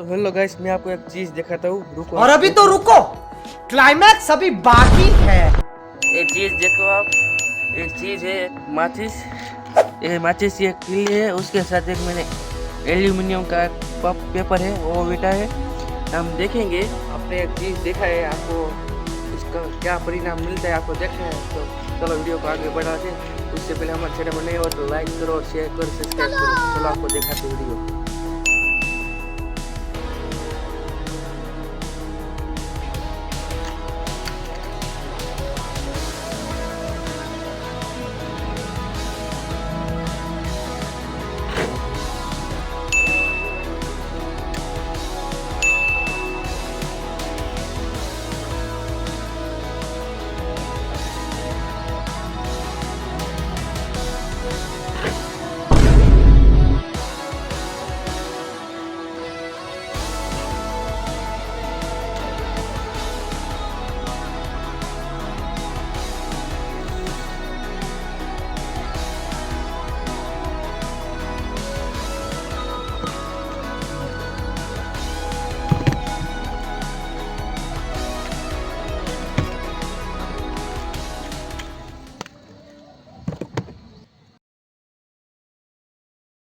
तो hello guys, मैं आपको एक चीज दिखाता हूँ, रुको। और अभी तो रुको, क्लाइमैक्स अभी बाकी है। ये चीज देखो आप, एक चीज है माचिस। ये माचिस ये किली है, उसके साथ एक मैंने एल्यूमिनियम का पेपर है वो बेटा है। हम देखेंगे, आपने एक चीज देखा है, आपको इसका क्या परिणाम मिलता है आपको देखना है। तो चलो वीडियो को आगे बढ़ाते। उससे पहले हमारे चैनल पर नए हो तो लाइक करो, शेयर करो, सब्सक्राइब करो। चलो आपको दिखाते वीडियो।